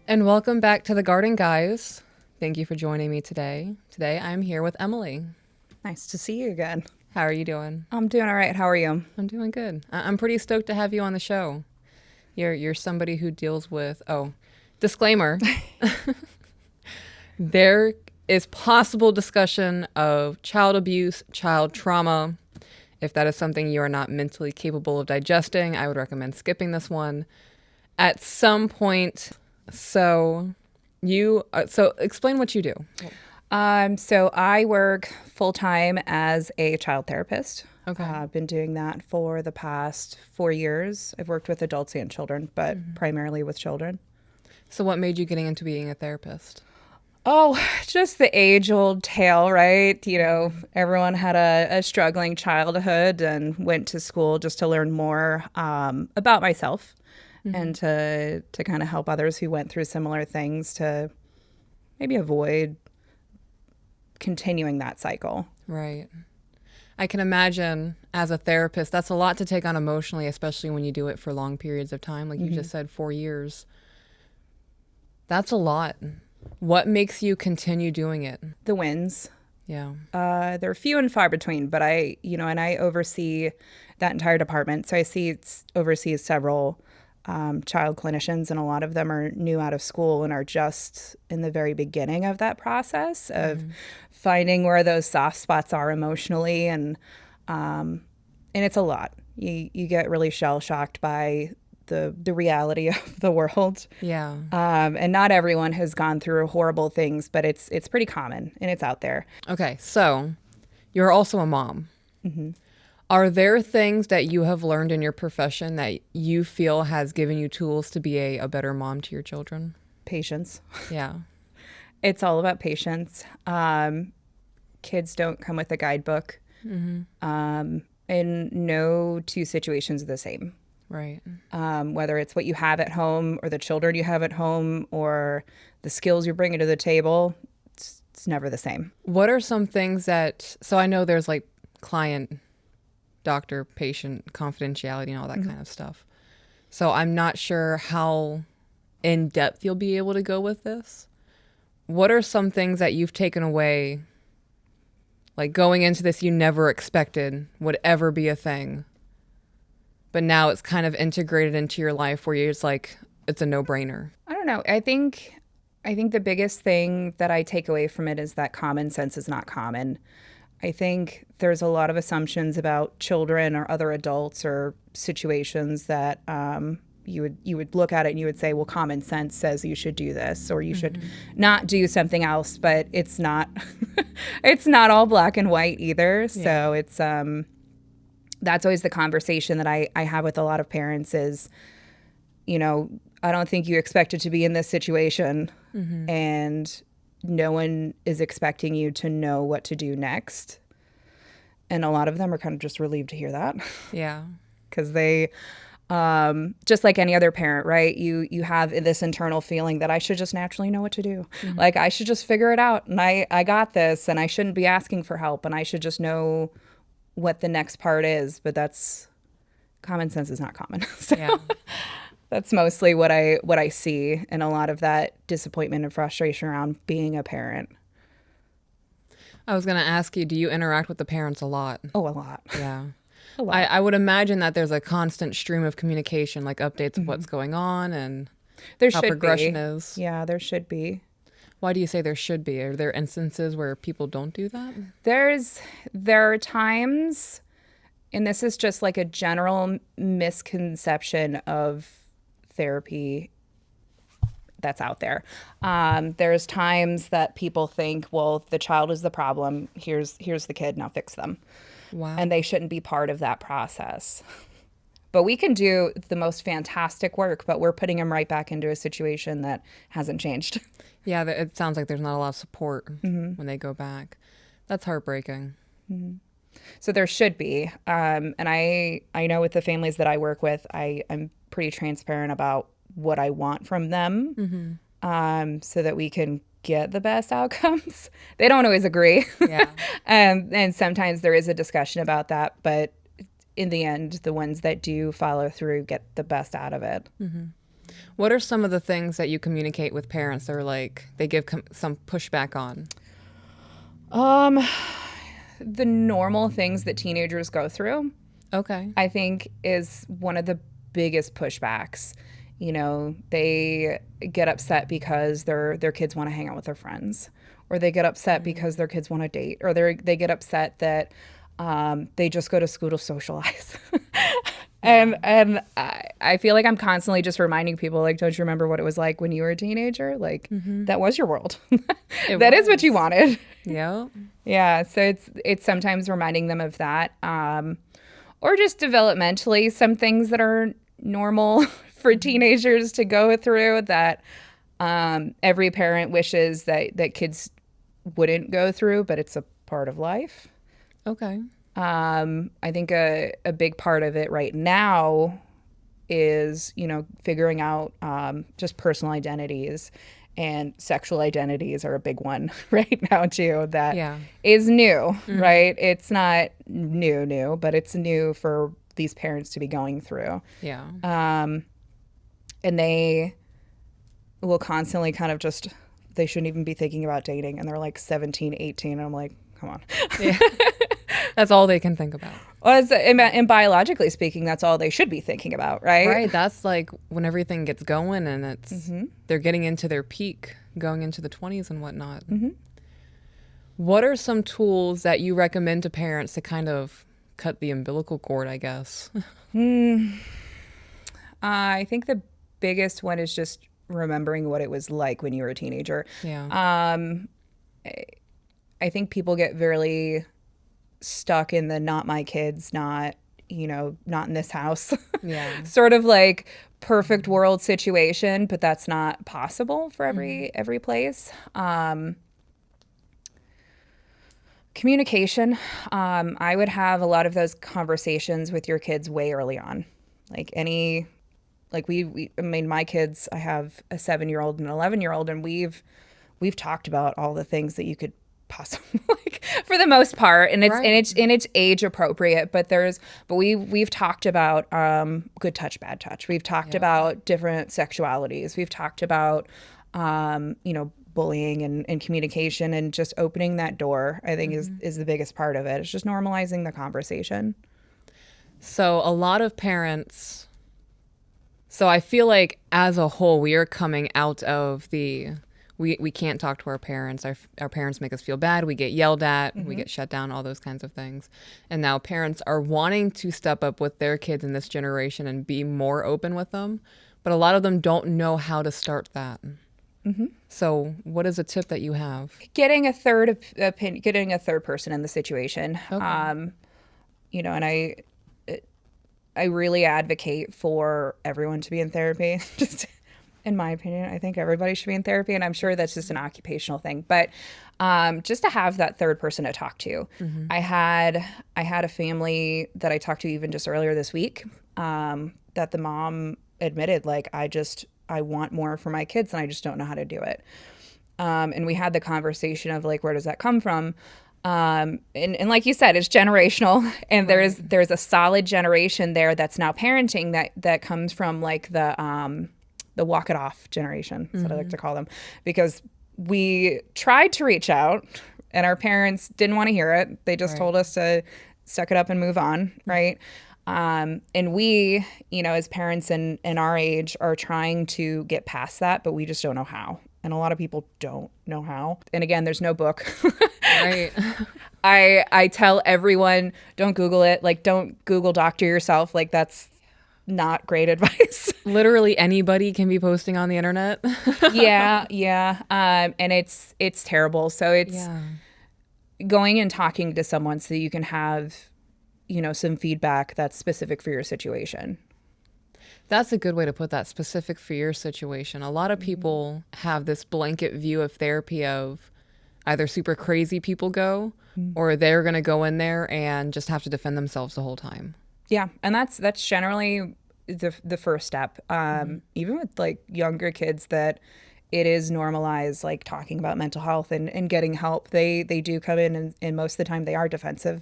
And welcome back to the Garden Guys. Thank you for joining me today. Today I'm here with Emily. Nice to see you again. How are you doing? I'm doing all right. How are you? I'm doing good. I'm pretty stoked to have you on the show. You're somebody who deals with, disclaimer. There is possible discussion of child abuse, child trauma. If that is something you are not mentally capable of digesting, I would recommend skipping this one at some point. So explain what you do. So I work full-time as a child therapist. Okay. I've been doing that for the past 4 years. I've worked with adults and children, but primarily with children. So what made you getting into being a therapist? Oh, just the age-old tale, right? You know, everyone had a struggling childhood and went to school just to learn more about myself and to kind of help others who went through similar things to maybe avoid continuing that cycle. Right. I can imagine as a therapist, that's a lot to take on emotionally, especially when you do it for long periods of time. Like you just said, 4 years. That's a lot. What makes you continue doing it? The wins. Yeah. They're few and far between, but I oversee that entire department. So I oversee several child clinicians, and a lot of them are new out of school and are just in the very beginning of that process of finding where those soft spots are emotionally, and it's a lot. You get really shell shocked by the reality of the world. Yeah. And not everyone has gone through horrible things, but it's pretty common and it's out there. Okay. So you're also a mom. Are there things that you have learned in your profession that you feel has given you tools to be a better mom to your children? Patience. Yeah. It's all about patience. Kids don't come with a guidebook. And no two situations are the same. Right. Whether it's what you have at home or the children you have at home or the skills you're bringing to the table, it's never the same. What are some things so I know there's like client, doctor, patient confidentiality and all that kind of stuff. So I'm not sure how in depth you'll be able to go with this. What are some things that you've taken away, like going into this you never expected would ever be a thing, but now it's kind of integrated into your life where you're just like, it's a no-brainer? I don't know. I think the biggest thing that I take away from it is that common sense is not common. I think there's a lot of assumptions about children or other adults or situations that you would look at it and you would say, well, common sense says you should do this or you should not do something else, but it's not it's not all black and white either. Yeah. So it's that's always the conversation that I have with a lot of parents is, you know, I don't think you expected to be in this situation, and no one is expecting you to know what to do next. And a lot of them are kind of just relieved to hear that. Yeah. Because they, just like any other parent, right? You have this internal feeling that I should just naturally know what to do. Like I should just figure it out and I got this and I shouldn't be asking for help and I should just know what the next part is. But common sense is not common. So yeah. That's mostly what I see in a lot of that disappointment and frustration around being a parent. I was going to ask you, do you interact with the parents a lot? Oh, a lot. Yeah. A lot. I would imagine that there's a constant stream of communication, like updates of what's going on and how progression is. Yeah, there should be. Why do you say there should be? Are there instances where people don't do that? There are times, and this is just like a general misconception of therapy that's out there. There's times that people think, well, the child is the problem. Here's the kid. Now fix them. Wow. And they shouldn't be part of that process. But we can do the most fantastic work, but we're putting them right back into a situation that hasn't changed. Yeah, it sounds like there's not a lot of support when they go back. That's heartbreaking. So there should be. And I know with the families that I work with, I'm pretty transparent about what I want from them, so that we can get the best outcomes. They don't always agree. Yeah. And sometimes there is a discussion about that, but in the end, the ones that do follow through get the best out of it. What are some of the things that you communicate with parents that are like they give some pushback on? The normal things that teenagers go through, Okay. I think, is one of the biggest pushbacks. You know, they get upset because their kids want to hang out with their friends, or they get upset because their kids want to date, or they get upset that they just go to school to socialize. And I feel like I'm constantly just reminding people, like, don't you remember what it was like when you were a teenager? Like, that was your world. That is what you wanted. Yeah. Yeah. So it's sometimes reminding them of that. Or just developmentally, some things that are normal for teenagers to go through that every parent wishes that kids wouldn't go through, but it's a part of life. Okay. I think a big part of it right now is, you know, figuring out just personal identities, and sexual identities are a big one right now too. That is new, right? It's not new, but it's new for these parents to be going through. Yeah. And they will constantly kind of just, they shouldn't even be thinking about dating. And they're like 17, 18. And I'm like, come on. Yeah. That's all they can think about. Well, and biologically speaking, that's all they should be thinking about, right? Right. That's like when everything gets going and it's they're getting into their peak, going into the 20s and whatnot. What are some tools that you recommend to parents to kind of cut the umbilical cord, I guess? I think the biggest one is just remembering what it was like when you were a teenager. Yeah. I think people get really stuck in the not my kids, not, you know, not in this house. Yeah. Sort of like perfect world situation, but that's not possible for every place. Communication. I would have a lot of those conversations with your kids way early on. I mean, my kids, I have a 7-year-old and an 11-year-old, and we've talked about all the things that you could possibly like, for the most part, and it's age appropriate, but we've talked about good touch, bad touch. We've talked about different sexualities. We've talked about you know, bullying and communication, and just opening that door, I think is the biggest part of it. It's just normalizing the conversation. So a lot of parents, so I feel like as a whole, we are coming out of the we can't talk to our parents. Our parents make us feel bad. We get yelled at. We get shut down, all those kinds of things. And now parents are wanting to step up with their kids in this generation and be more open with them. But a lot of them don't know how to start that. So what is a tip that you have? Getting a third opinion, getting a third person in the situation. Okay. You know, and I really advocate for everyone to be in therapy. Just in my opinion, I think everybody should be in therapy, and I'm sure that's just an occupational thing. But just to have that third person to talk to. I had a family that I talked to even just earlier this week that the mom admitted, like, I want more for my kids, and I just don't know how to do it. And we had the conversation of, like, where does that come from? And like you said, it's generational, and there's a solid generation there that's now parenting that comes from, like, the walk it off generation, is what I like to call them, because we tried to reach out and our parents didn't want to hear it. They just told us to suck it up and move on, right? And we, you know, as parents in our age are trying to get past that, but we just don't know how. And a lot of people don't know how. And again, there's no book. Right. I tell everyone, don't Google it. Like, don't Google doctor yourself. Like, that's not great advice. Literally anybody can be posting on the internet. Yeah. And it's terrible. So it's going and talking to someone so you can have, you know, some feedback that's specific for your situation. That's a good way to put that, specific for your situation. A lot of people have this blanket view of therapy of either super crazy people go or they're going to go in there and just have to defend themselves the whole time. Yeah. And that's generally the first step. Even with, like, younger kids, that it is normalized, like, talking about mental health and getting help. They do come in, and most of the time they are defensive.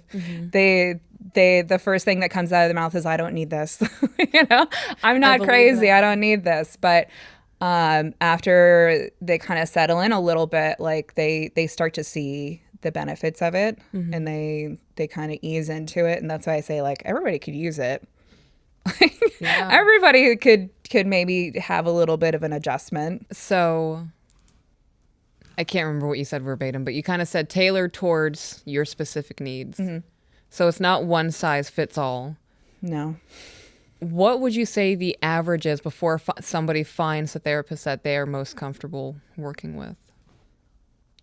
the first thing that comes out of their mouth is, I don't need this. I'm not believe crazy. that. I don't need this. But after they kind of settle in a little bit, like they start to see the benefits of it, and they kind of ease into it. And that's why I say, like, everybody could use it. Yeah. Everybody could maybe have a little bit of an adjustment. So I can't remember what you said verbatim, but you kind of said tailored towards your specific needs. So it's not one size fits all. No. What would you say the average is before somebody finds the therapist that they are most comfortable working with?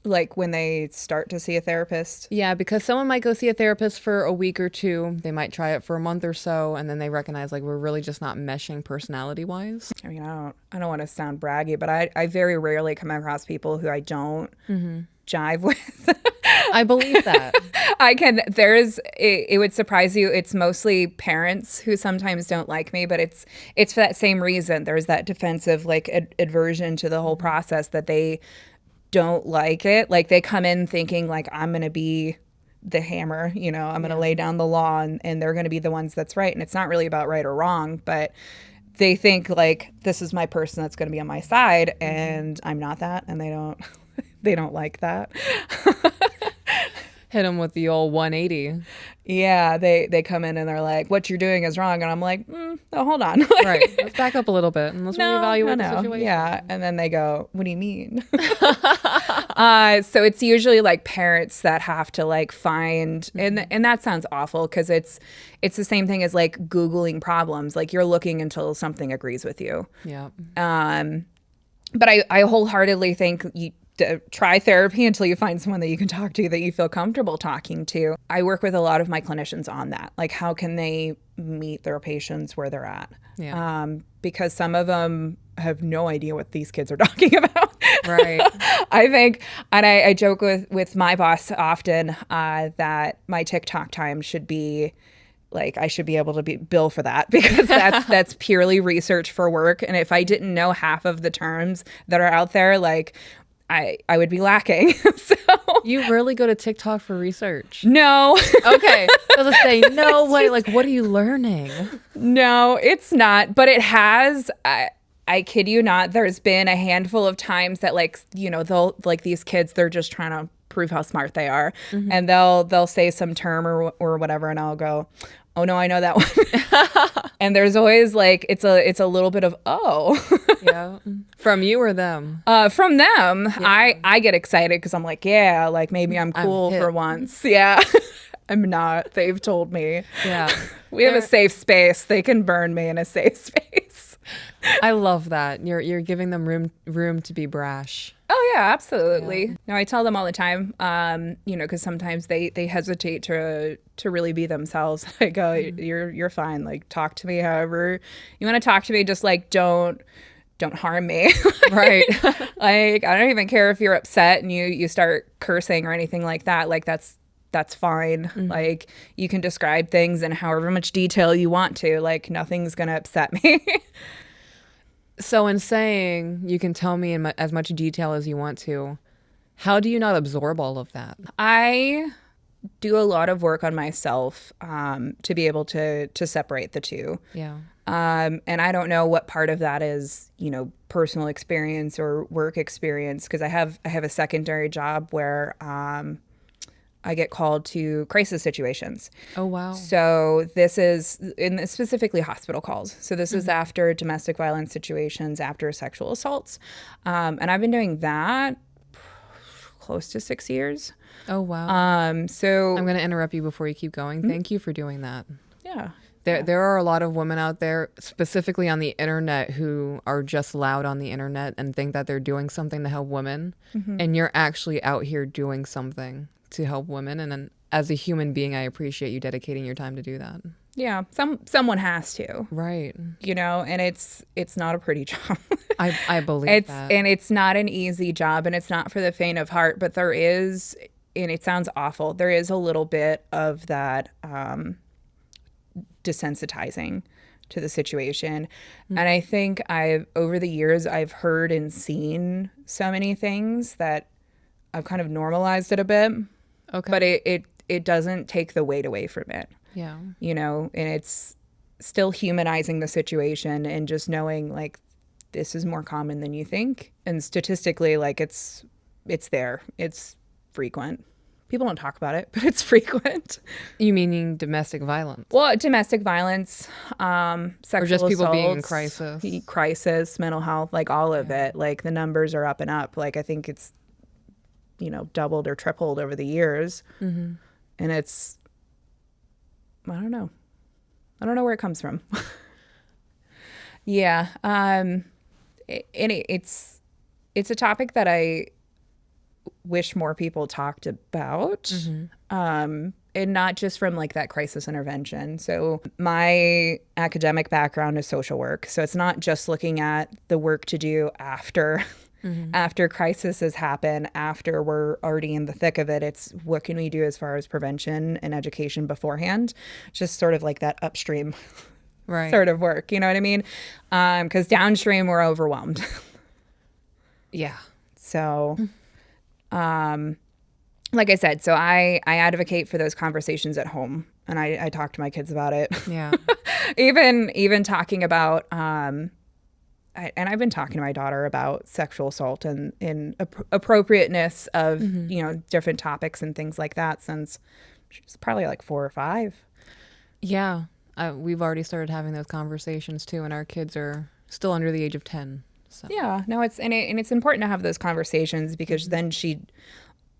Like when they start to see a therapist? Yeah, because someone might go see a therapist for a week or two. They might try it for a month or so, and then they recognize, like, we're really just not meshing personality-wise. I mean, I don't want to sound braggy, but I very rarely come across people who I don't jive with. I believe that. It would surprise you. It's mostly parents who sometimes don't like me, but it's for that same reason. There's that defensive, like, aversion to the whole process, that they don't like it. Like, they come in thinking, like, I'm going to be the hammer, I'm going to lay down the law, and they're going to be the ones that's right. And it's not really about right or wrong, but they think, like, this is my person that's going to be on my side, and I'm not that. And they don't like that. Hit them with the old 180. Yeah, they come in and they're like, what you're doing is wrong. And I'm like, oh, hold on. Right. Let's back up a little bit and let's reevaluate the situation. Yeah. And then they go, what do you mean? So it's usually like parents that have to, like, find, and that sounds awful, because it's the same thing as, like, Googling problems. Like, you're looking until something agrees with you. Yeah. But I wholeheartedly think you try therapy until you find someone that you can talk to, that you feel comfortable talking to. I work with a lot of my clinicians on that. Like, how can they meet their patients where they're at? Yeah. Because some of them have no idea what these kids are talking about. Right. I think, and I joke with my boss often that my TikTok time should be, like, I should be able to bill for that, because that's purely research for work. And if I didn't know half of the terms that are out there, like, I would be lacking. So You really go to TikTok for research? no. Okay. I was say, no way. Like, what are you learning? No, it's not. But it has. I kid you not. There's been a handful of times that, like, they'll, like, these kids, they're just trying to prove how smart they are, and they'll say some term or whatever, and I'll go, oh no, I know that one. And there's always, like, it's a little bit of, oh. Yeah. From you or them? From them. Yeah. I get excited because I'm like, yeah, like, maybe I'm cool for once. Yeah. I'm not. They've told me. Yeah. We have a safe space. They can burn me in a safe space. I love that. You're giving them room to be brash. Oh yeah, absolutely. Yeah. No, I tell them all the time, because sometimes they hesitate to really be themselves. I go, you're fine. Like, talk to me however you want to talk to me. Just, like, don't harm me. Right. Like, I don't even care if you're upset and you start cursing or anything like that. Like, that's fine. Like, you can describe things in however much detail you want to. Like, nothing's gonna upset me. So in saying you can tell me in as much detail as you want to, how do you not absorb all of that? I do a lot of work on myself to be able to separate the two. Yeah. And I don't know what part of that is, personal experience or work experience, because I have a secondary job where I get called to crisis situations. Oh, wow. So this is specifically hospital calls. So this is after domestic violence situations, after sexual assaults. And I've been doing that close to 6 years. Oh, wow. So I'm going to interrupt you before you keep going. Thank you for doing that. Yeah. There are a lot of women out there, specifically on the internet, who are just loud on the internet and think that they're doing something to help women. And you're actually out here doing something to help women. And then as a human being, I appreciate you dedicating your time to do that. Yeah. Someone has to. Right. And it's not a pretty job. I believe that. And it's not an easy job, and it's not for the faint of heart, but there is, and it sounds awful, there is a little bit of that desensitizing to the situation. And I think over the years, I've heard and seen so many things that I've kind of normalized it a bit. Okay. But it doesn't take the weight away from it. Yeah. And it's still humanizing the situation and just knowing like this is more common than you think. And statistically, like it's there. It's frequent. People don't talk about it, but it's frequent. You meaning domestic violence? Well, domestic violence, sexual Or just people being in assaults, crisis? mental health, like all of it. Like the numbers are up and up. Like I think it's, doubled or tripled over the years. Mm-hmm. And it's, I don't know. I don't know where it comes from. Yeah. It's a topic that I wish more people talked about. Mm-hmm. And not just from like that crisis intervention. So my academic background is social work. So it's not just looking at the work to do after after crisis has happened, after we're already in the thick of it. It's what can we do as far as prevention and education beforehand? Just sort of like that upstream Right. sort of work. You know what I mean? Because downstream we're overwhelmed. Yeah. So, like I said, so I advocate for those conversations at home, and I talk to my kids about it. Yeah. even talking about, and I've been talking to my daughter about sexual assault and appropriateness of different topics and things like that since she's probably like 4 or 5. Yeah. We've already started having those conversations too, and our kids are still under the age of 10. So. Yeah, no, it's important to have those conversations because then she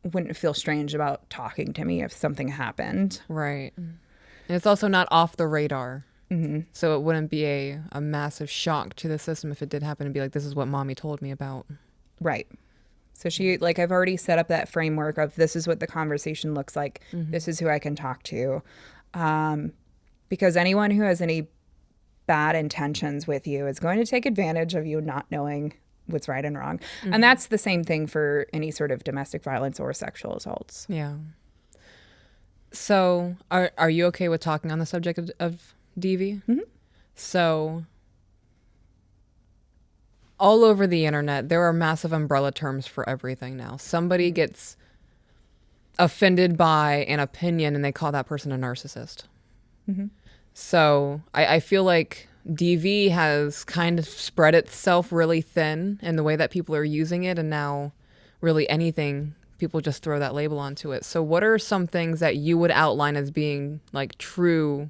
wouldn't feel strange about talking to me if something happened. Right. And it's also not off the radar. Mm-hmm. So it wouldn't be a massive shock to the system if it did happen to be like, this is what mommy told me about. Right. So she, like, I've already set up that framework of this is what the conversation looks like. Mm-hmm. This is who I can talk to. Because anyone who has any bad intentions with you is going to take advantage of you not knowing what's right and wrong. Mm-hmm. And that's the same thing for any sort of domestic violence or sexual assaults. Yeah. So are you okay with talking on the subject of DV? Mm-hmm. So all over the internet, there are massive umbrella terms for everything now. Somebody gets offended by an opinion and they call that person a narcissist. Mm-hmm. So I feel like DV has kind of spread itself really thin in the way that people are using it. And now really anything, people just throw that label onto it. So what are some things that you would outline as being like true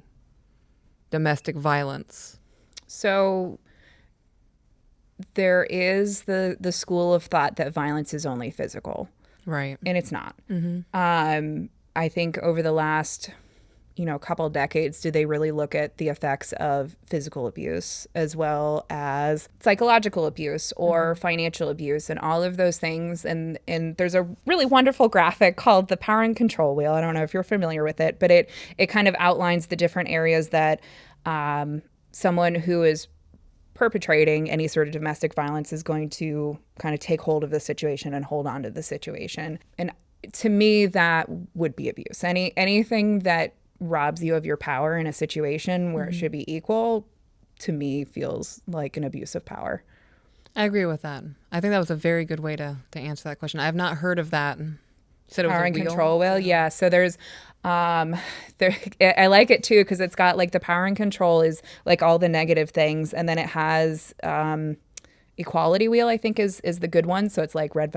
domestic violence? So there is the school of thought that violence is only physical. Right. And it's not. Mm-hmm. I think over the last couple decades, do they really look at the effects of physical abuse as well as psychological abuse or financial abuse and all of those things. And there's a really wonderful graphic called the power and control wheel. I don't know if you're familiar with it, but it kind of outlines the different areas that someone who is perpetrating any sort of domestic violence is going to kind of take hold of the situation and hold on to the situation. And to me, that would be abuse. Anything that robs you of your power in a situation where it should be equal, to me, feels like an abuse of power. I agree with that. I think that was a very good way to answer that question. I have not heard of that. You said it was Power a and wheel? control wheel. Yeah. So there's, I like it too because it's got like the power and control is like all the negative things, and then it has equality wheel. I think is the good one. So it's like red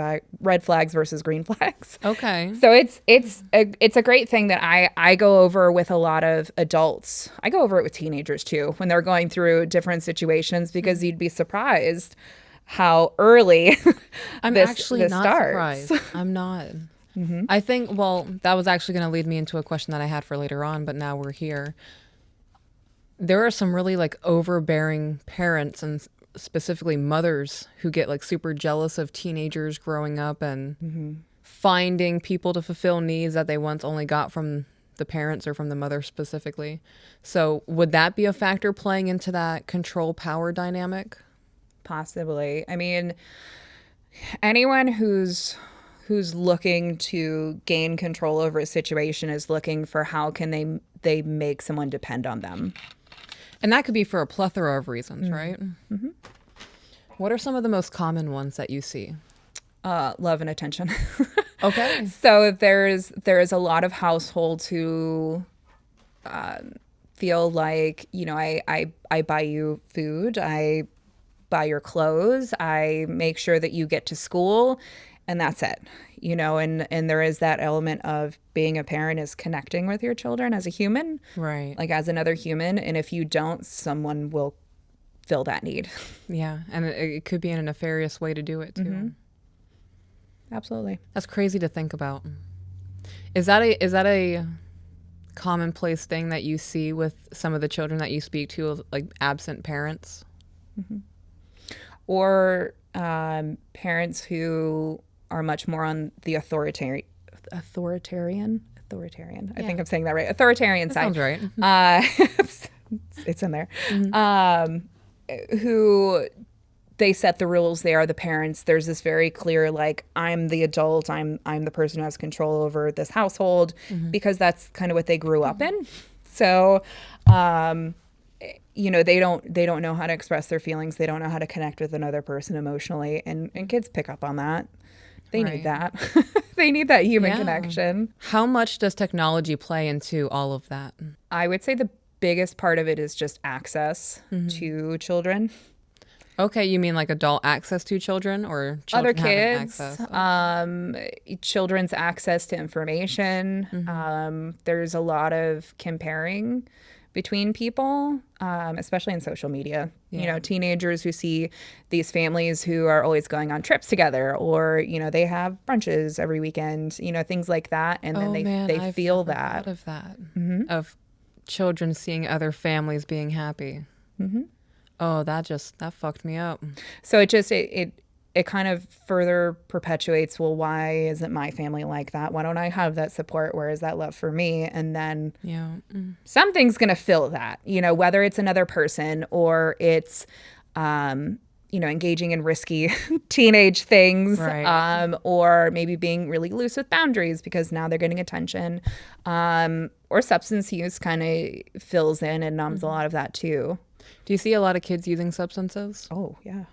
flags versus green flags. Okay. So it's a great thing that I go over with a lot of adults. I go over it with teenagers too when they're going through different situations because you'd be surprised how early I'm this actually not starts. surprised. I'm not. Mm-hmm. I think, well, that was actually going to lead me into a question that I had for later on, but now we're here. There are some really like overbearing parents and specifically mothers who get like super jealous of teenagers growing up and finding people to fulfill needs that they once only got from the parents or from the mother specifically. So would that be a factor playing into that control power dynamic? Possibly. I mean, anyone who's looking to gain control over a situation is looking for how can they make someone depend on them. And that could be for a plethora of reasons, right? Mm-hmm. What are some of the most common ones that you see? Love and attention. Okay. So there is a lot of households who feel like, I buy you food, I buy your clothes, I make sure that you get to school, and that's it. And there is that element of being a parent is connecting with your children as a human, Right. like as another human. And if you don't, someone will fill that need. Yeah. And it could be in a nefarious way to do it too. Absolutely. That's crazy to think about. Is that a commonplace thing that you see with some of the children that you speak to, like absent parents? Or parents who are much more on the authoritarian. I think I'm saying that right. Authoritarian That side. sounds right. It's in there. Who they set the rules. They are the parents. There's this very clear, like, I'm the adult. I'm the person who has control over this household, because that's kind of what they grew up in. So, they don't know how to express their feelings. They don't know how to connect with another person emotionally, and kids pick up on that. They need that. They need that human connection. How much does technology play into all of that? I would say the biggest part of it is just access to children. Okay, you mean like adult access to children, or Other children kids, children's access to information. There's a lot of comparing between people, especially in social media. Teenagers who see these families who are always going on trips together, or they have brunches every weekend, things like that, and then they feel that. Of that, of children seeing other families being happy. Oh, that fucked me up. So it kind of further perpetuates, well, why isn't my family like that? Why don't I have that support? Where is that love for me? And then something's going to fill that, whether it's another person or it's, engaging in risky teenage things, right. Or maybe being really loose with boundaries because now they're getting attention, or substance use kind of fills in and numbs a lot of that too. Do you see a lot of kids using substances? Oh, yeah.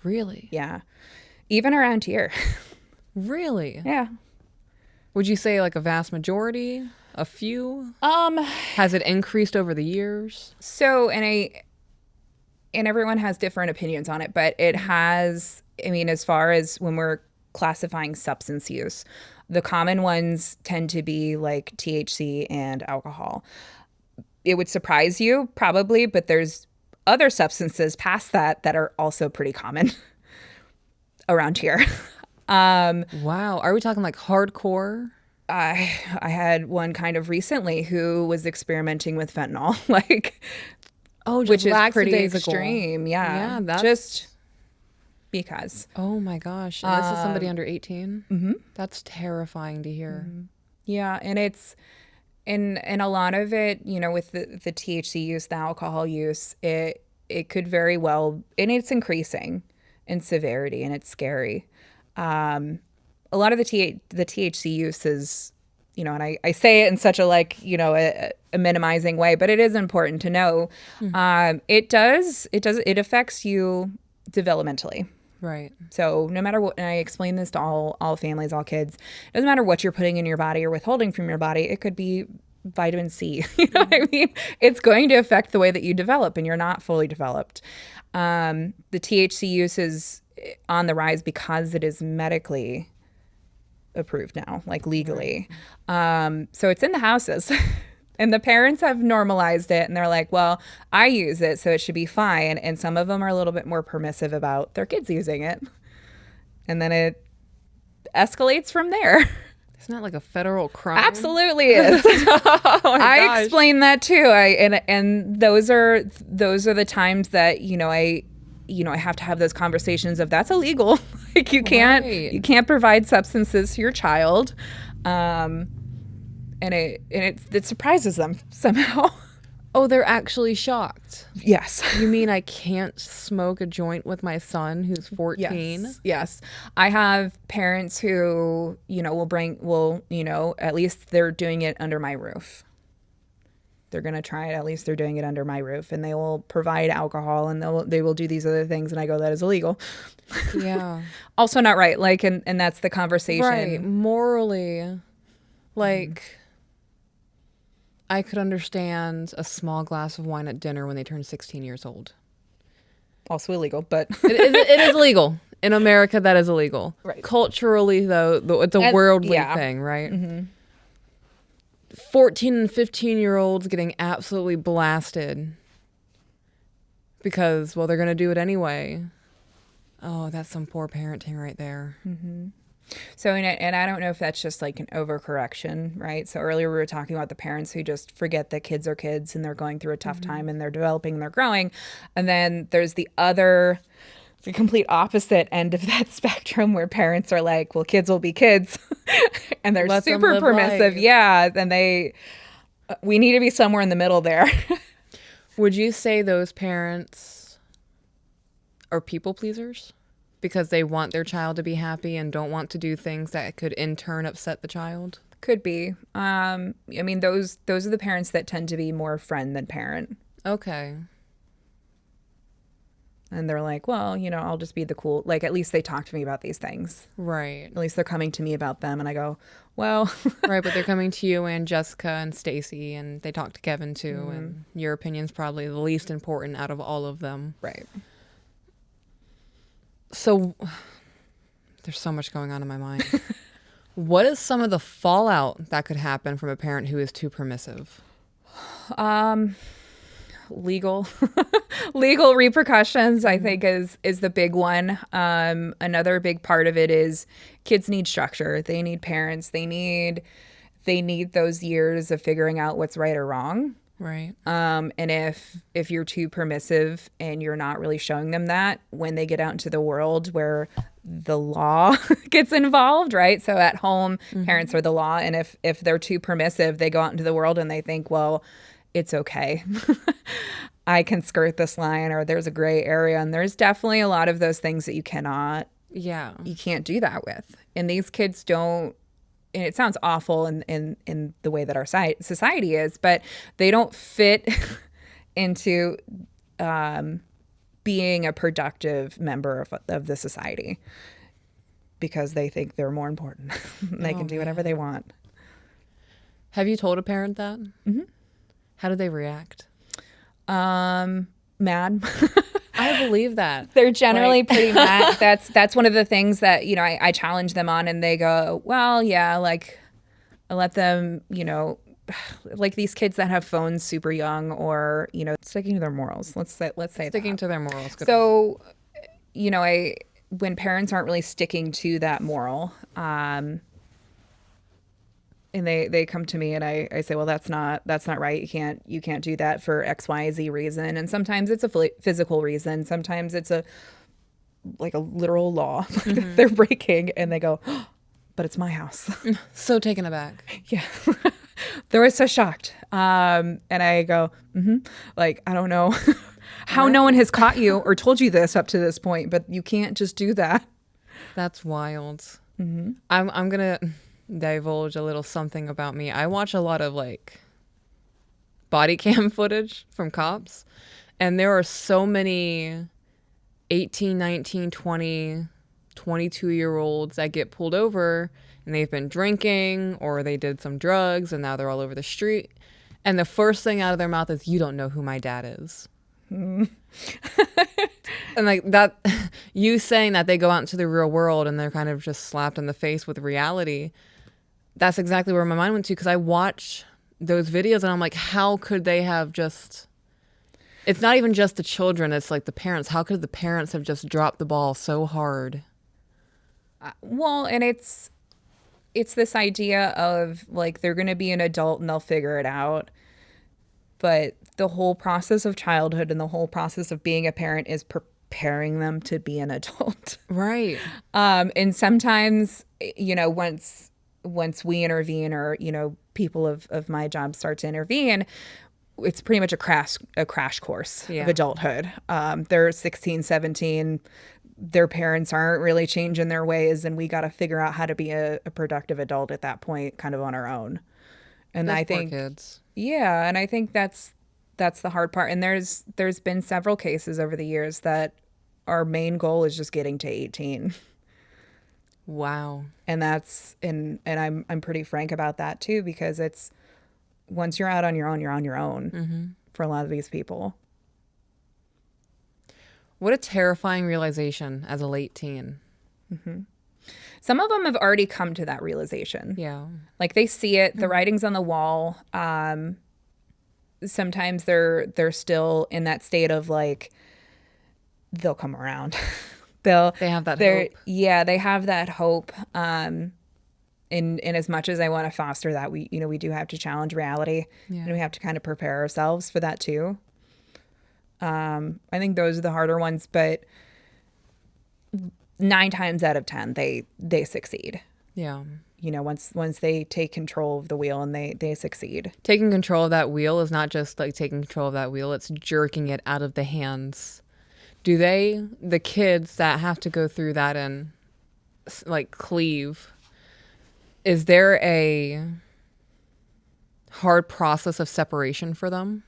Really? Yeah. Even around here. Really? Yeah. Would you say like a vast majority? A few? Has it increased over the years? So, and everyone has different opinions on it, but it has, as far as when we're classifying substance use, the common ones tend to be like THC and alcohol. It would surprise you probably, but there's other substances past that are also pretty common around here. Wow. Are we talking like hardcore? I had one kind of recently who was experimenting with fentanyl, like, which is pretty extreme. Yeah. Just because. Oh my gosh. And this is somebody under 18? That's terrifying to hear. Yeah. And it's, and a lot of it, with the THC use, the alcohol use, it could very well, and it's increasing in severity, and it's scary. A lot of the THC use is, and I say it in such a a minimizing way, but it is important to know. It affects you developmentally. Right. So no matter what, and I explain this to all families, all kids, it doesn't matter what you're putting in your body or withholding from your body. It could be vitamin C. You know what I mean? It's going to affect the way that you develop, and you're not fully developed. The THC use is on the rise because it is medically approved now, like legally. Right. So it's in the houses. And the parents have normalized it, and they're like, well, I use it, so it should be fine. And some of them are a little bit more permissive about their kids using it. And then it escalates from there. Isn't that like a federal crime? Absolutely is. Oh my I gosh. explain that too. And those are the times that, I have to have those conversations of that's illegal. Like you can't provide substances to your child. And it surprises them somehow. Oh, they're actually shocked. Yes. You mean I can't smoke a joint with my son who's 14? Yes. I have parents who, at least they're doing it under my roof. They're going to try it. At least they're doing it under my roof, and they will provide alcohol, and they will do these other things. And I go, that is illegal. Yeah. Also not right. Like, and that's the conversation. Right. Morally, like, I could understand a small glass of wine at dinner when they turn 16 years old. Also illegal, but It is illegal. In America, that is illegal. Right. Culturally, though, it's a worldly thing, right? 14 and 15-year-olds getting absolutely blasted because, well, they're going to do it anyway. Oh, that's some poor parenting right there. So, and I don't know if that's just like an overcorrection, right? So earlier we were talking about the parents who just forget that kids are kids and they're going through a tough time and they're developing and they're growing. And then there's the complete opposite end of that spectrum where parents are like, well, kids will be kids and they're Let them super live permissive. life. Yeah. And we need to be somewhere in the middle there. Would you say those parents are people pleasers? Because they want their child to be happy and don't want to do things that could in turn upset the child? Could be. I mean, those are the parents that tend to be more friend than parent. Okay. And they're like, well, I'll just be the cool, like, at least they talk to me about these things. Right. At least they're coming to me about them. And I go, well. Right, but they're coming to you and Jessica and Stacy, and they talk to Kevin too, and your opinion's probably the least important out of all of them. Right. So there's so much going on in my mind. What is some of the fallout that could happen from a parent who is too permissive? Legal legal repercussions, I think, is the big one. Another big part of it is kids need structure. They need parents. They need those years of figuring out what's right or wrong. Right. And if you're too permissive and you're not really showing them that, when they get out into the world where the law gets involved, right? So at home, parents are the law. And if they're too permissive, they go out into the world and they think, well, it's okay. I can skirt this line, or there's a gray area. And there's definitely a lot of those things that you can't do that with. And these kids don't, and it sounds awful in the way that our society is, but they don't fit into being a productive member of the society because they think they're more important. They can do whatever they want. Have you told a parent that? Mm-hmm. How do they react? Mad. I believe that. They're generally pretty mad. That's one of the things that, I challenge them on, and they go, well, yeah, like I let them, like these kids that have phones super young, or, sticking to their morals. Let's say Sticking to their morals. Good. So, when parents aren't really sticking to that moral, and they come to me and I say, well, that's not right. You can't do that for X, Y, Z reason. And sometimes it's a physical reason. Sometimes it's a literal law that they're breaking, and they go, oh, but it's my house. So taken aback. Yeah. They were so shocked. And I go, like, I don't know how no one has caught you or told you this up to this point, but you can't just do that. That's wild. Mm-hmm. I'm going to divulge a little something about me. I watch a lot of body cam footage from cops, and there are so many 18, 19, 20, 22-year-olds that get pulled over and they've been drinking or they did some drugs and now they're all over the street. And the first thing out of their mouth is, you don't know who my dad is. And that, you saying that they go out into the real world and they're kind of just slapped in the face with reality. That's exactly where my mind went to, because I watch those videos and I'm like, how could they have just... It's not even just the children, it's like the parents. How could the parents have just dropped the ball so hard? Well, and it's this idea of they're going to be an adult and they'll figure it out. But the whole process of childhood and the whole process of being a parent is preparing them to be an adult. Right. And sometimes, once we intervene, or, people of my job start to intervene, it's pretty much a crash course of adulthood. They're 16, 17. Their parents aren't really changing their ways, and we got to figure out how to be a productive adult at that point, kind of on our own. And Those I think, poor kids. yeah, and I think that's the hard part. And there's been several cases over the years that our main goal is just getting to 18. Wow. And I'm pretty frank about that too, because once you're out on your own, you're on your own for a lot of these people. What a terrifying realization as a late teen. Some of them have already come to that realization. Yeah. Like they see it, the writing's on the wall. Sometimes they're still in that state of like, they'll come around. They have that hope. Yeah, they have that hope. In as much as I want to foster that, we do have to challenge reality, and we have to kind of prepare ourselves for that too. I think those are the harder ones, but 9 times out of 10, they succeed. Yeah. Once they take control of the wheel, and they succeed. Taking control of that wheel is not just like taking control of that wheel, it's jerking it out of the hands. Do the kids that have to go through that and like cleave, is there a hard process of separation for them?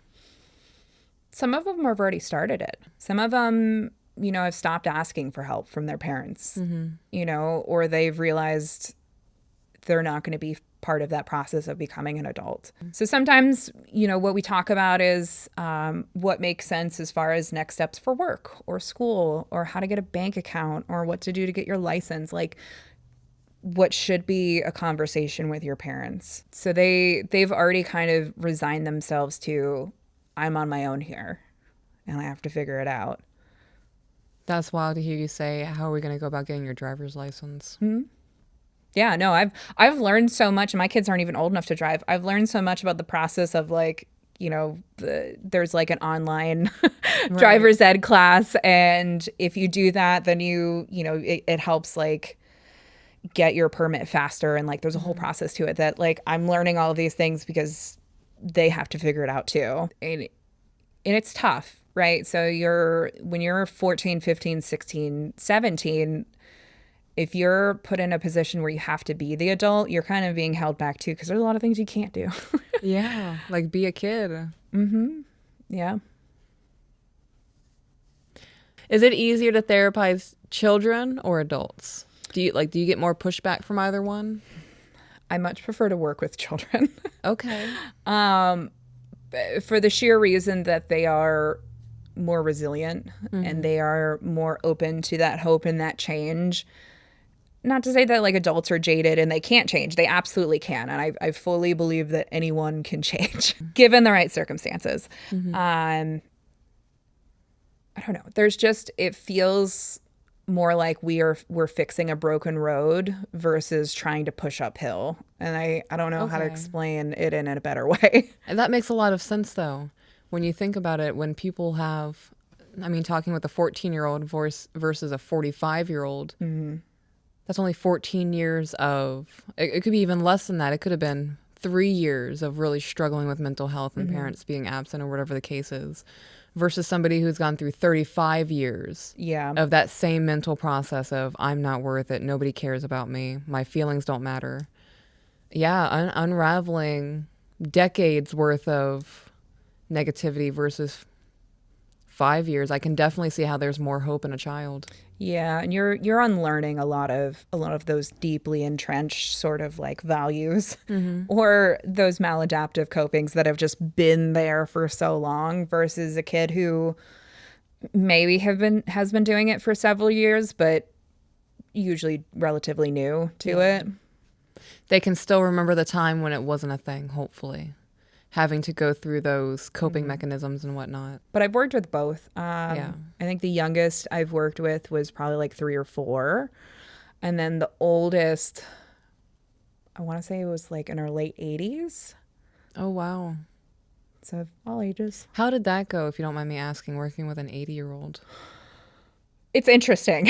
Some of them have already started it. Some of them, have stopped asking for help from their parents, or they've realized they're not going to be part of that process of becoming an adult. So sometimes, what we talk about is what makes sense as far as next steps for work or school, or how to get a bank account, or what to do to get your license. Like, what should be a conversation with your parents. So they've already kind of resigned themselves to, I'm on my own here and I have to figure it out. That's wild to hear you say, how are we going to go about getting your driver's license? Yeah, no, I've learned so much, and my kids aren't even old enough to drive. I've learned so much about the process of like, there's like an online driver's ed class. And if you do that, then it helps like get your permit faster. And like, there's a whole process to it that like, I'm learning all of these things because they have to figure it out too. And it's tough, right? So when you're 14, 15, 16, 17, if you're put in a position where you have to be the adult, you're kind of being held back too, because there's a lot of things you can't do. Yeah, like be a kid. Yeah. Is it easier to therapize children or adults? Do you get more pushback from either one? I much prefer to work with children. Okay. For the sheer reason that they are more resilient and they are more open to that hope and that change. Not to say that like adults are jaded and they can't change. They absolutely can. And I fully believe that anyone can change given the right circumstances. I don't know. It feels more like we're fixing a broken road versus trying to push uphill. And I don't know how to explain it in a better way. And that makes a lot of sense though. When you think about it, when people talking with a 14-year-old versus a 45-year-old, that's only 14 years of, it could be even less than that. It could have been 3 years of really struggling with mental health and parents being absent or whatever the case is, versus somebody who's gone through 35 years of that same mental process of, I'm not worth it. Nobody cares about me. My feelings don't matter. Yeah, unraveling decades worth of negativity versus 5 years. I can definitely see how there's more hope in a child. Yeah, and you're unlearning a lot of those deeply entrenched sort of like values or those maladaptive copings that have just been there for so long versus a kid who maybe has been doing it for several years, but usually relatively new to it. They can still remember the time when it wasn't a thing, hopefully. Having to go through those coping mechanisms and whatnot. But I've worked with both. I think the youngest I've worked with was probably like 3 or 4. And then the oldest, I want to say it was like in her late 80s. Oh, wow. So all ages. How did that go, if you don't mind me asking, working with an 80-year-old? It's interesting.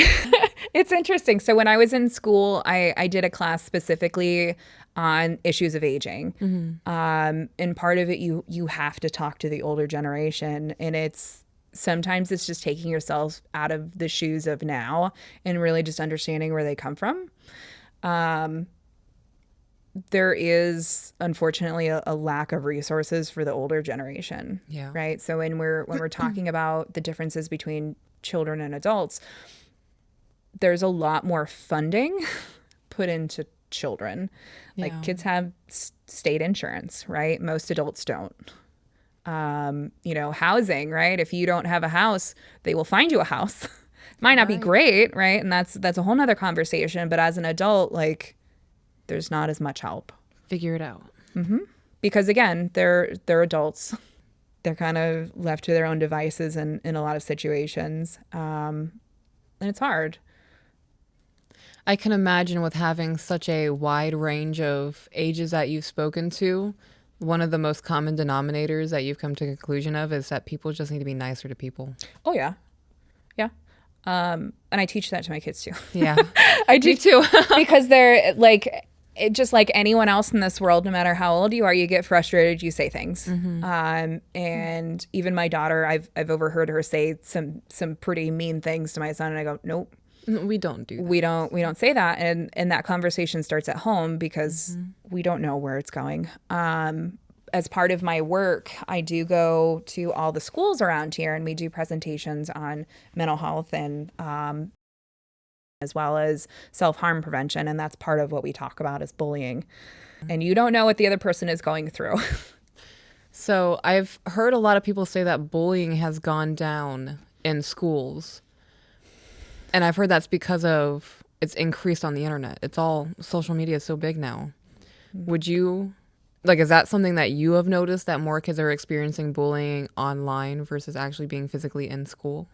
It's interesting. So when I was in school, I did a class specifically on issues of aging. And part of it, you have to talk to the older generation. And sometimes it's just taking yourself out of the shoes of now and really just understanding where they come from. There is unfortunately a lack of resources for the older generation. Yeah. Right. So when we're talking about the differences between children and adults, there's a lot more funding put into children. Like Yeah. kids have state insurance, right? Most adults don't. Housing, right? If you don't have a house, they will find you a house. Might not be Right. great, right? And that's a whole nother conversation. But as an adult, like there's not as much help Figure it out. because again, they're adults. They're kind of left to their own devices in a lot of situations, and it's hard. I can imagine with having such a wide range of ages that you've spoken to, one of the most common denominators that you've come to a conclusion of is that people just need to be nicer to people. Oh yeah, yeah. And I teach that to my kids too. Yeah. I do Me too. because they're like just like anyone else in this world. No matter how old you are, you get frustrated. You say things, and even my daughter, I've overheard her say some pretty mean things to my son, and I go, nope. We don't do that. We don't say that, and that conversation starts at home because we don't know where it's going. As part of my work, I do go to all the schools around here, and we do presentations on mental health and as well as self-harm prevention, and that's part of what we talk about is bullying. And you don't know what the other person is going through. So I've heard a lot of people say that bullying has gone down in schools. And I've heard that's because of it's increased on the internet. It's all social media is so big now. Would you is that something that you have noticed that more kids are experiencing bullying online versus actually being physically in school?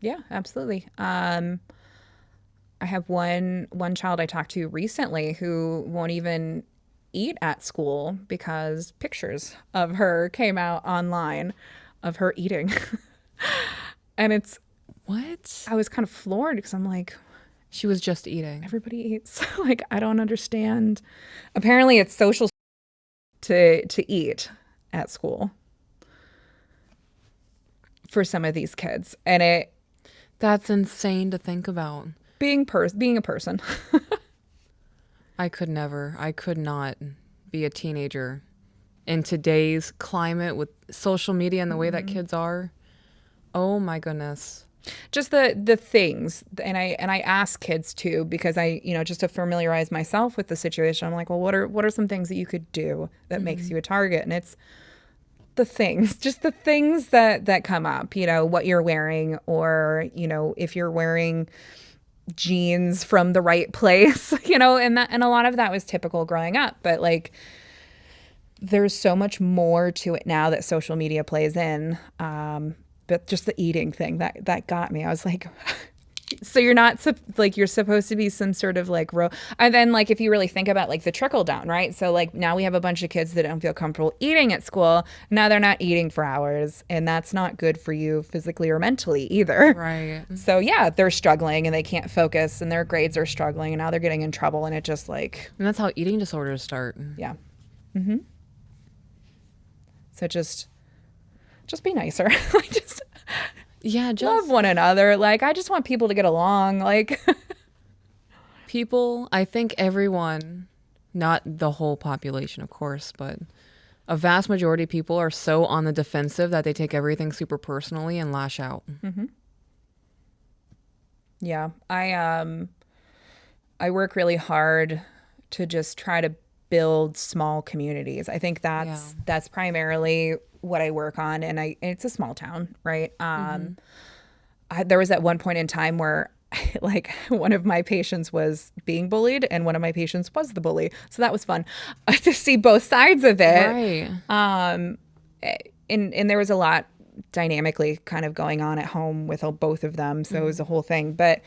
Yeah, absolutely. I have one child I talked to recently who won't even eat at school because pictures of her came out online of her eating. And What? I was kind of floored because I'm like, She was just eating. everybody eats. Like, I don't understand. Apparently it's social to eat at school for some of these kids. And That's insane to think about. being a person. I could never. I could not be a teenager in today's climate with social media and the way that kids are. Oh my goodness. Just the things, and I ask kids too, because I just to familiarize myself with the situation. I'm like, well, what are some things that you could do that makes you a target? And it's the things, just the things that come up. What you're wearing, or if you're wearing jeans from the right place. And a lot of that was typical growing up, but like there's so much more to it now that social media plays in. But just the eating thing that got me. I was like, so you're not you're supposed to be some sort of and then if you really think about the trickle down, right? So now we have a bunch of kids that don't feel comfortable eating at school. Now they're not eating for hours, and that's not good for you physically or mentally either. Right. So yeah, they're struggling and they can't focus, and their grades are struggling, and now they're getting in trouble, and it just And that's how eating disorders start. yeah. So just be nicer. Just love one another. I just want people to get along. People, I think everyone, not the whole population, of course, but a vast majority of people are so on the defensive that they take everything super personally and lash out. Yeah. I work really hard to just try to build small communities. I think that's primarily what I work on, and it's a small town, right? There was at one point in time where one of my patients was being bullied and one of my patients was the bully. So that was fun to see both sides of it. Right. And there was a lot dynamically kind of going on at home with both of them. So it was a whole thing. But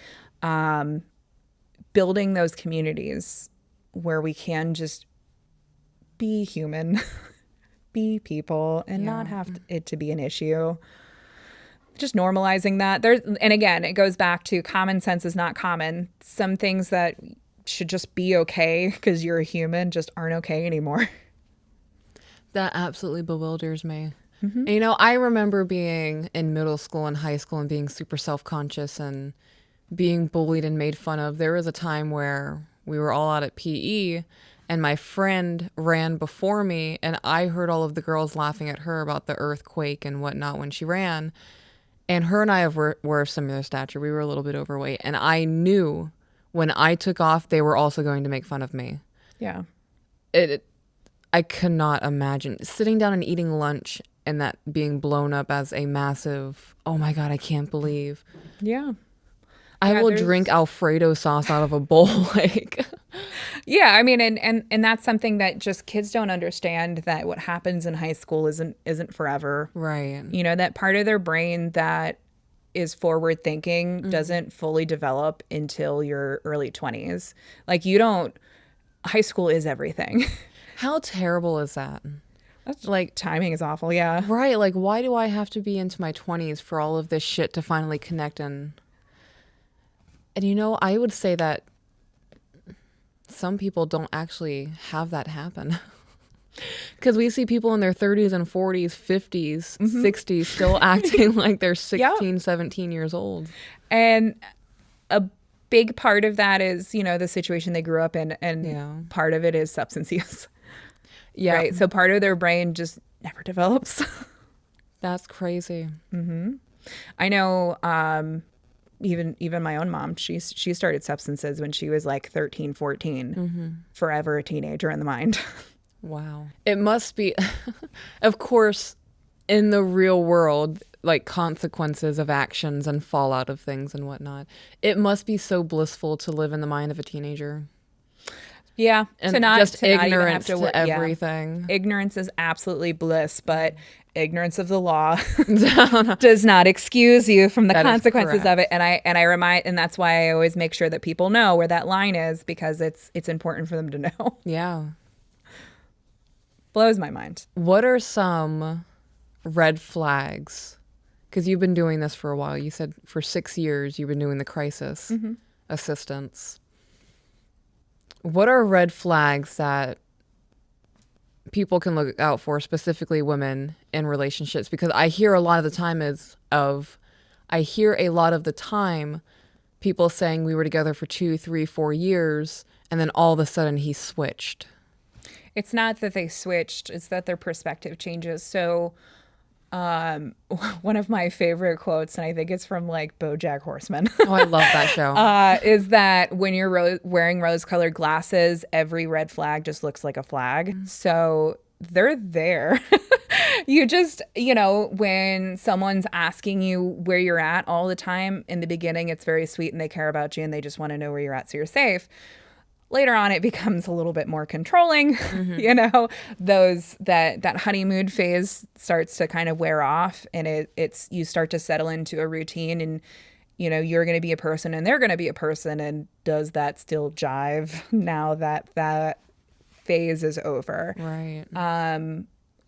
building those communities where we can just be human, be people, and not have it to be an issue. Just normalizing that. And again, it goes back to common sense is not common. Some things that should just be okay because you're a human just aren't okay anymore. That absolutely bewilders me. And, I remember being in middle school and high school and being super self-conscious and being bullied and made fun of. There was a time where we were all out at PE and my friend ran before me, and I heard all of the girls laughing at her about the earthquake and whatnot when she ran. And her and I were of similar stature. We were a little bit overweight. And I knew when I took off, they were also going to make fun of me. Yeah. I cannot imagine sitting down and eating lunch and that being blown up as a massive, oh my God, I can't believe. Yeah. I Yeah, will drink Alfredo sauce out of a bowl. Like, Yeah, I mean, and that's something that just kids don't understand, that what happens in high school isn't forever. right. You know, that part of their brain that is forward thinking doesn't fully develop until your early 20s. Like high school is everything. How terrible is that? That's Like, timing is awful, yeah. right. Like, why do I have to be into my 20s for all of this shit to finally connect? And I would say that some people don't actually have that happen. Because we see people in their 30s and 40s, 50s, 60s still acting like they're 16, 17 years old. And a big part of that is, the situation they grew up in, and part of it is substance use. Yeah. Right. So part of their brain just never develops. That's crazy. I know even my own mom, she started substances when she was like 13, 14, forever a teenager in the mind. Wow. It must be, of course, in the real world, like consequences of actions and fallout of things and whatnot. It must be so blissful to live in the mind of a teenager. Yeah. And to not ignorance even have to everything. Yeah. Ignorance is absolutely bliss, but ignorance of the law does not excuse you from the consequences of it. And I remind, and that's why I always make sure that people know where that line is, because it's important for them to know. Yeah. Blows my mind. What are some red flags? Because you've been doing this for a while. You said for 6 years you've been doing the crisis assistance. What are red flags that people can look out for, specifically women in relationships? Because I hear a lot of the time people saying we were together for 2, 3, 4 years, and then all of a sudden he switched. It's not that they switched, it's that their perspective changes. So one of my favorite quotes, and I think it's from like BoJack Horseman. Oh, I love that show. Is that when you're wearing rose-colored glasses, every red flag just looks like a flag. So they're there. You just, when someone's asking you where you're at all the time, in the beginning, it's very sweet and they care about you and they just want to know where you're at so you're safe. Later on, it becomes a little bit more controlling. That honeymoon phase starts to kind of wear off, and you start to settle into a routine, and you're going to be a person and they're going to be a person. And does that still jive now that phase is over? Right.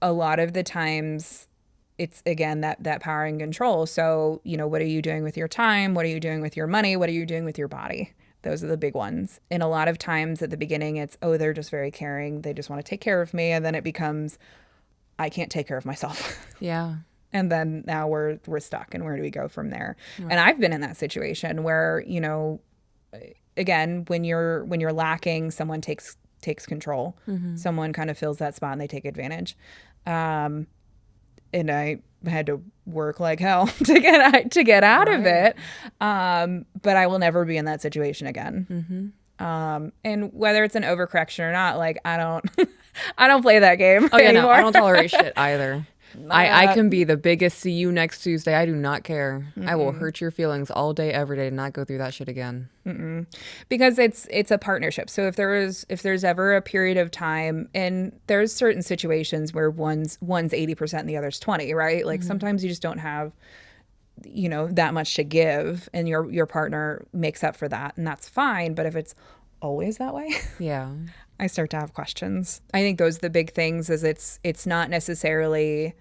A lot of the times, it's again that power and control. So what are you doing with your time? What are you doing with your money? What are you doing with your body? Those are the big ones. And a lot of times at the beginning, it's, they're just very caring. They just want to take care of me. And then it becomes, I can't take care of myself. Yeah. And then now we're stuck. And where do we go from there? Right. And I've been in that situation where, again, when you're lacking, someone takes control. Someone kind of fills that spot and they take advantage. And I had to work like hell to get out of it. But I will never be in that situation again. And whether it's an overcorrection or not, like I don't play that game anymore. No, I don't tolerate shit either. I can be the biggest see you next Tuesday. I do not care. I will hurt your feelings all day, every day, to not go through that shit again. Because it's a partnership. So if there's ever a period of time, and there's certain situations where one's 80% and the other's 20, right? Like sometimes you just don't have that much to give, and your partner makes up for that, and that's fine. But if it's always that way, yeah, I start to have questions. I think those are the big things. Is it's not necessarily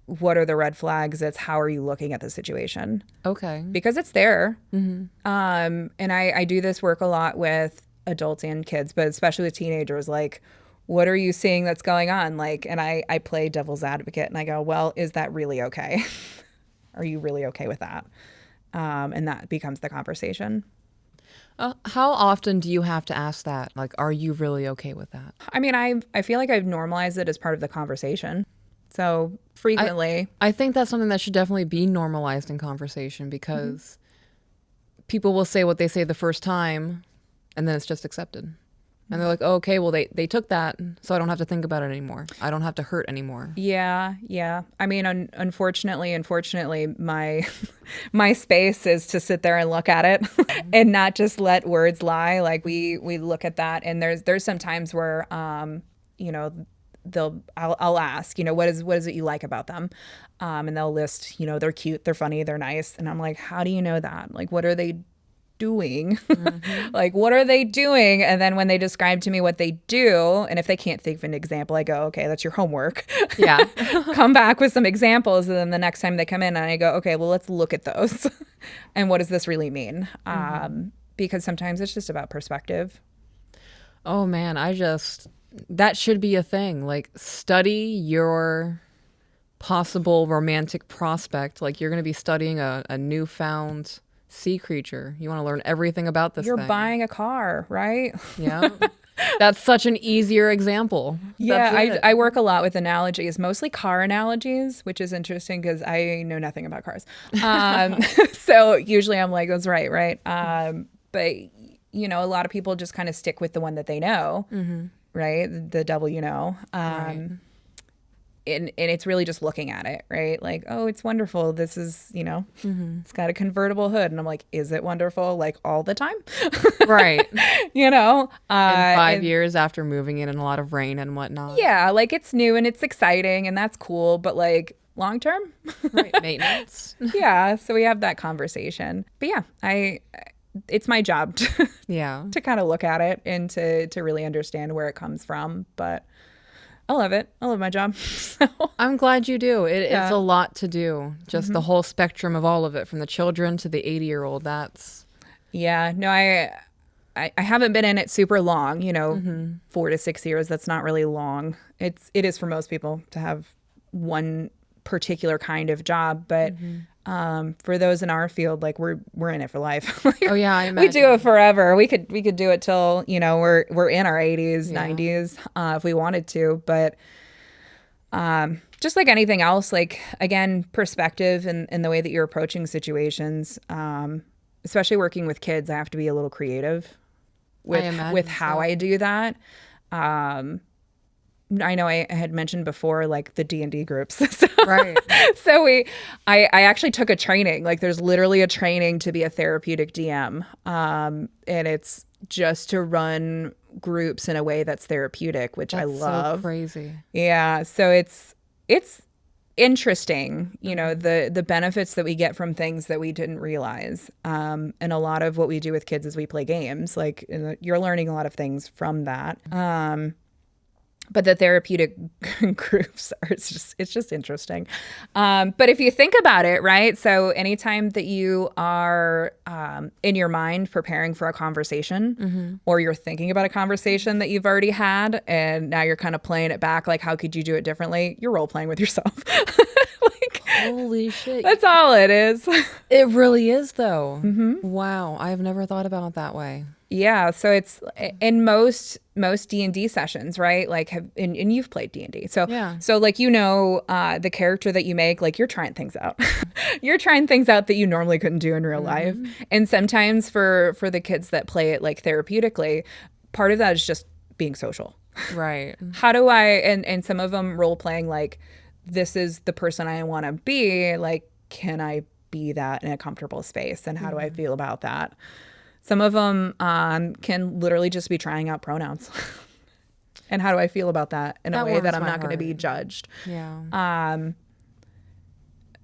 what are the red flags, it's how are you looking at the situation. Okay. Because it's there. And I do this work a lot with adults and kids, but especially with teenagers. Like, what are you seeing that's going on? Like, and I play devil's advocate and I go, well, is that really okay? Are you really okay with that? And that becomes the conversation. How often do you have to ask that? Like, are you really okay with that? I mean, I feel like I've normalized it as part of the conversation. So frequently. I think that's something that should definitely be normalized in conversation, because people will say what they say the first time, and then it's just accepted. And they're like, oh, okay, well, they took that, so I don't have to think about it anymore. I don't have to hurt anymore. Yeah, yeah. I mean, unfortunately, my my space is to sit there and look at it and not just let words lie. Like we look at that, and there's some times where you know, I'll ask, you know, what is it you like about them? And they'll list, you know, they're cute, they're funny, they're nice. And I'm like, how do you know that? Like, what are they doing? Like, what are they doing? And then when they describe to me what they do, and if they can't think of an example, I go, okay, that's your homework. Yeah. Come back with some examples. And then the next time they come in, and I go, okay, well, let's look at those. And what does this really mean? Because sometimes it's just about perspective. Oh, man, that should be a thing. Like, study your possible romantic prospect. Like, you're going to be studying a newfound sea creature. You want to learn everything about this You're thing. buying a car, right? Yeah. That's such an easier example. Yeah, I work a lot with analogies, mostly car analogies, which is interesting because I know nothing about cars. So usually I'm like, that's right. But, you know, a lot of people just kind of stick with the one that they know, right? The devil you know. Right. And it's really just looking at it, right? Like, oh, it's wonderful. This is, you know, it's got a convertible hood. And I'm like, is it wonderful? Like all the time? Right. You know? In 5 years after moving in and a lot of rain and whatnot. Yeah, like it's new and it's exciting and that's cool. But like long term? Right. Maintenance. Yeah. So we have that conversation. But yeah, it's my job to kind of look at it and to really understand where it comes from. But I love it. I love my job. So. I'm glad you do. It's a lot to do. Just the whole spectrum of all of it, from the children to the 80-year-old. Yeah. No, I haven't been in it super long. You know, 4 to 6 years. That's not really long. It is for most people to have one particular kind of job, but for those in our field, like we're in it for life. Like, oh yeah, I imagine. we do it forever. We could do it till, you know, we're in our 80s, 90s, if we wanted to. But just like anything else, like again, perspective and the way that you're approaching situations, especially working with kids, I have to be a little creative with how I do that. I know I had mentioned before, like the D&D groups. So, right. So I actually took a training. Like there's literally a training to be a therapeutic DM. And it's just to run groups in a way that's therapeutic, which I love. So crazy. Yeah. So it's interesting, you know, the benefits that we get from things that we didn't realize. And a lot of what we do with kids is we play games. Like you're learning a lot of things from that. But the therapeutic groups it's just interesting. But if you think about it, right? So anytime that you are in your mind preparing for a conversation, or you're thinking about a conversation that you've already had, and now you're kind of playing it back, like how could you do it differently? You're role playing with yourself. Like, holy shit. That's all it is. It really is, though. Wow, I've never thought about it that way. Yeah, so it's in most D&D sessions, right? Like and you've played D&D. So so like, you know, the character that you make, like you're trying things out. You're trying things out that you normally couldn't do in real life. And sometimes for the kids that play it like therapeutically, part of that is just being social. Right. How do I and some of them role playing like this is the person I want to be, like can I be that in a comfortable space, and how do I feel about that? Some of them can literally just be trying out pronouns. And how do I feel about that in a way that I'm not going to be judged? Yeah.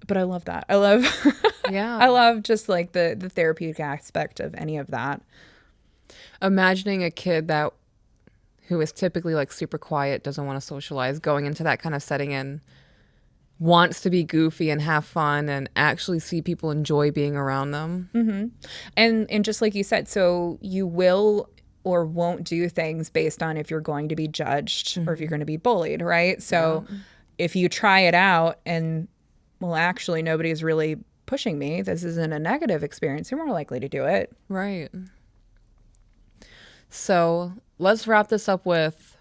But I love that. I love just like the therapeutic aspect of any of that. Imagining a kid who is typically like super quiet, doesn't want to socialize, going into that kind of setting and wants to be goofy and have fun and actually see people enjoy being around them. And just like you said, so you will or won't do things based on if you're going to be judged or if you're going to be bullied, right? So if you try it out and, well, actually nobody's really pushing me, this isn't a negative experience, you're more likely to do it. Right. So let's wrap this up with,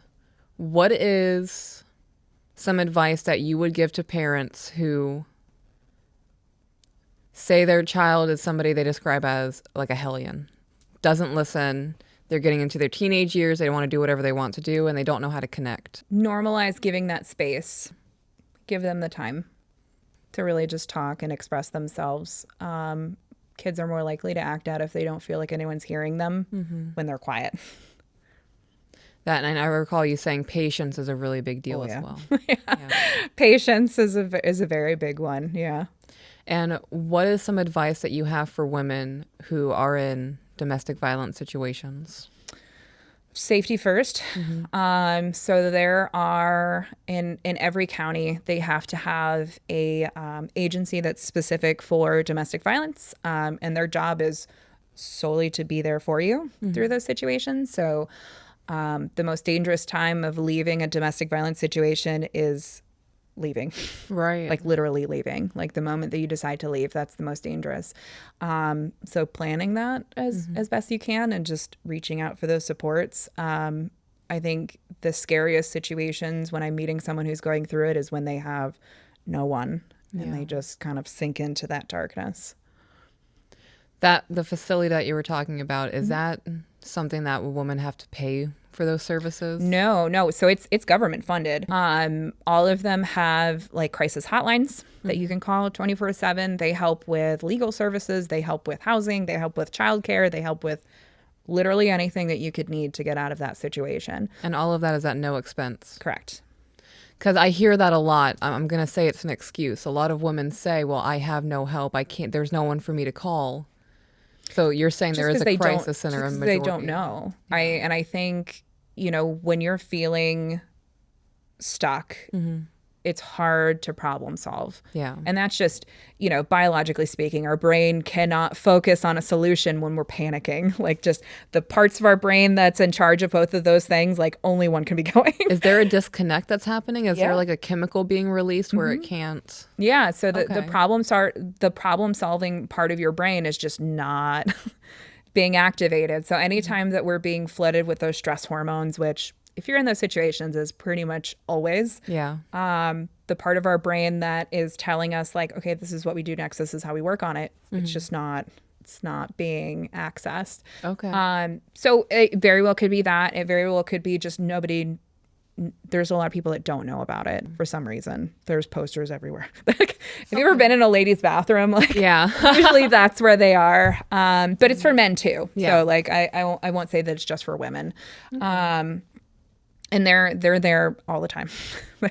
what is some advice that you would give to parents who say their child is somebody they describe as like a hellion, doesn't listen. They're getting into their teenage years. They want to do whatever they want to do, and they don't know how to connect. Normalize giving that space. Give them the time to really just talk and express themselves. Kids are more likely to act out if they don't feel like anyone's hearing them when they're quiet. That, and I recall you saying patience is a really big deal as well. Yeah. Patience is a very big one. Yeah. And what is some advice that you have for women who are in domestic violence situations? Safety first. So there are in every county, they have to have a agency that's specific for domestic violence, and their job is solely to be there for you through those situations. So the most dangerous time of leaving a domestic violence situation is leaving. Right. Like literally leaving. Like the moment that you decide to leave, that's the most dangerous. So planning that as best you can and just reaching out for those supports. I think the scariest situations when I'm meeting someone who's going through it is when they have no one and they just kind of sink into that darkness. That the facility that you were talking about, is that something that women have to pay for those services? No. So it's government funded. All of them have like crisis hotlines that you can call 24/7. They help with legal services. They help with housing. They help with childcare. They help with literally anything that you could need to get out of that situation. And all of that is at no expense. Correct. Because I hear that a lot. I'm going to say it's an excuse. A lot of women say, well, I have no help. I can't, there's no one for me to call. So you're saying there is a crisis center in majority. They don't know. I think, when you're feeling stuck, it's hard to problem solve. Yeah. And that's just, biologically speaking, our brain cannot focus on a solution when we're panicking. Like just the parts of our brain that's in charge of both of those things, like only one can be going. Is there a disconnect that's happening? Is there like a chemical being released where it can't? Yeah. So the problem solving part of your brain is just not being activated. So anytime that we're being flooded with those stress hormones, which if you're in those situations is pretty much always, the part of our brain that is telling us like, okay, this is what we do next. This is how we work on it. It's just not, it's not being accessed. Okay. So it very well could be that. It very well could be just nobody. There's a lot of people that don't know about it for some reason. There's posters everywhere. Have you ever been in a ladies' bathroom? Usually that's where they are. But it's for men too. Yeah. So I won't say that it's just for women. And they're there all the time.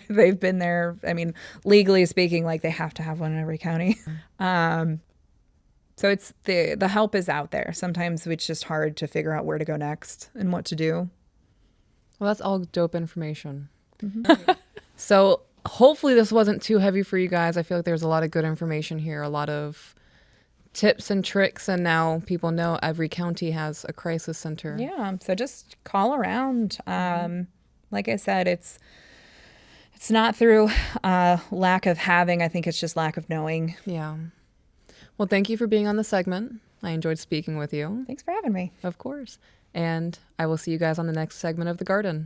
They've been there. I mean, legally speaking, like they have to have one in every county. So it's the help is out there. Sometimes it's just hard to figure out where to go next and what to do. Well, that's all dope information. So hopefully this wasn't too heavy for you guys. I feel like there's a lot of good information here, a lot of tips and tricks, and now people know every county has a crisis center. Yeah, so just call around. Like I said, it's not through lack of having. I think it's just lack of knowing. Yeah. Well, thank you for being on the segment. I enjoyed speaking with you. Thanks for having me. Of course. And I will see you guys on the next segment of The Garden.